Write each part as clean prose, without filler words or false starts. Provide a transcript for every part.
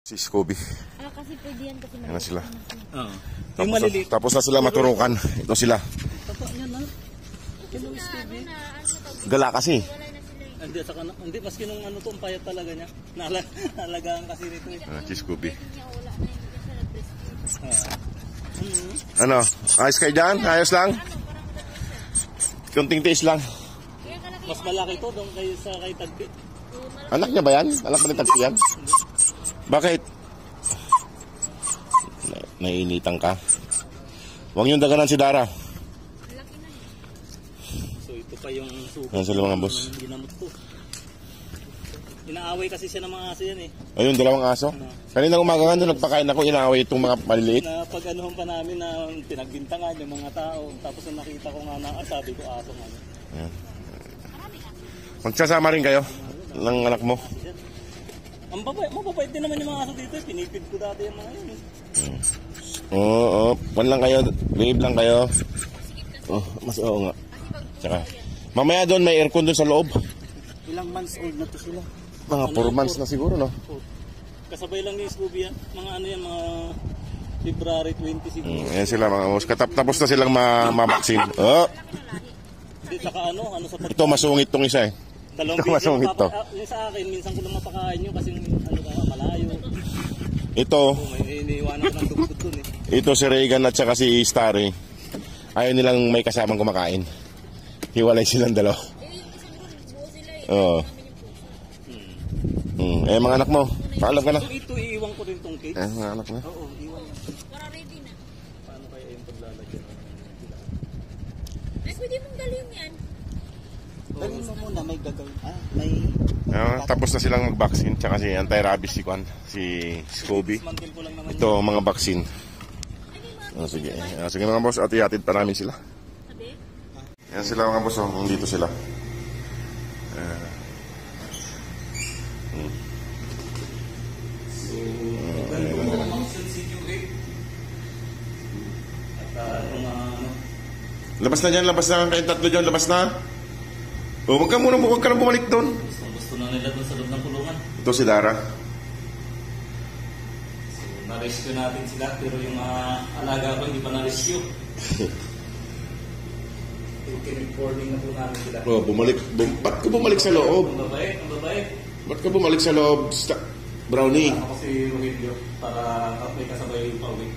Si Scooby. Kasi pwede yan kasi yan na sila. Tapos na sila maturukan. Ito sila. Gala kasi. Hindi, maski nung ano to, payat talaga niya. Naalagaan kasi nito eh. Si Scooby. Ano? Ayos kayo dyan? Ayos lang? Kunting tiis lang. Mas malaki to doon kayo sa kay Tagpi. Anak niya ba yan? Anak ba ni Tagpi yan? Bakit? Naiinitan ka? Huwag niyong daganan si Dara. So ito pa yung sugat. Yan sila mga boss. Ginamot ko. Inaaway kasi siya ng mga aso yan eh. Ayun, dalawang aso. Kanina umaga nga doon nagpakain ako, inaaway itong mga maliliit. Napag-anuhan pa namin na pinagbintangan yung mga tao. Tapos nung nakita ko nga na sabi ko aso nga. Ayan. Magsasama rin kayo ng anak mo. Mababait din naman yung mga aso dito. Pinipid ko dati yung mga yun. Oo, pan lang kayo. Babe lang kayo. Oh, mas oo nga. Tsaka, mamaya doon may aircon doon sa loob. Ilang months old na to sila? Mga 4 months na siguro, no? Kasabay lang yung Scooby yan. Mga ano yan, mga February 20 siguro. Ayan sila mga boss. Tapos na silang mabaksin. Oh! Hindi, saka ano sa pag... Ito masungit tong isa eh. Ito masungit to. Yung sa akin, minsan ko lang mapakain nyo kasi ano ka, malayo. Ito. May iniiwanan ko ng dugtog dun eh. Ito si Reagan at saka si Starry. Ayaw nilang may kasamang kumakain. Hiwalay silang dalawa. Oo. Eh mga anak mo, paalam ka na. So ito iiwan ko rin tong cake? Eh mga anak na. Oo, iwan. Para ready na. Paano kaya yung paglalagyan? Ay, pwede mong galing yan. Galing mo muna, may gagawin. May... Tapos na silang mag-vaccine. Tsaka si anti-rabies si Scooby. Ito mga vaccine. Sige. Sige mga boss, at ihatid pa namin sila. Yan sila mga boss, dito sila. Labas na dyan, labas na. Kayong tatlo dyan, labas na. Huwag ka na bumalik doon. Gusto na nila doon sa loob ng kulungan. Ito si Dara. So, na-rescue natin sila, pero yung mga alaga ko hindi pa na-rescue. Recording na po namin sila. Oh, ba't ka bumalik sa loob? Ang babae. Ba't ka bumalik sa loob, Brownie? Ako si Rogelio para may kasabay yung pauwi.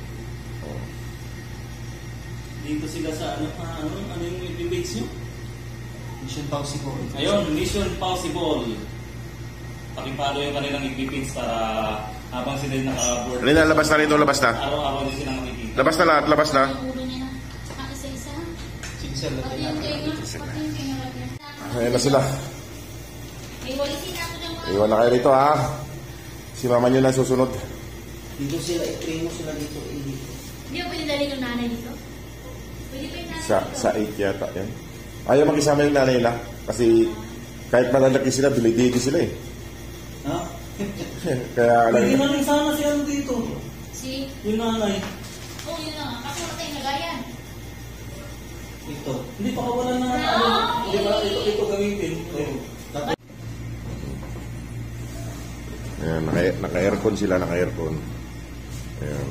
Dito sila sa ano yung i-page nyo? Mission Possible. Ayun, Mission Possible. Pakipalo yung kanilang i-page para habang sila yung naka-board. Alina, labas na rito, labas na. Araw-araw din silang makikita. Labas na lahat, labas na. Ayan na sila. Iwan na kayo rito ha. Si mama nyo na susunod. Dito sila, i-train mo sila dito. Hindi mo pwede dali yung nanay dito? Pwede pa yung nanay Sa 8 yata yan. Ayaw makisama yung nanay nila. Kasi kahit malalaki sila, bilidigi sila eh. Ha? Kaya alam hindi na rin sana si ano dito. Si? Yung nanay. Oo, yun na. Kaso natin nagayan. Ito. Hindi pa kawalan na ano. Hindi ba ito gamitin? Ayan, naka-aircon sila, naka-aircon. Ayan.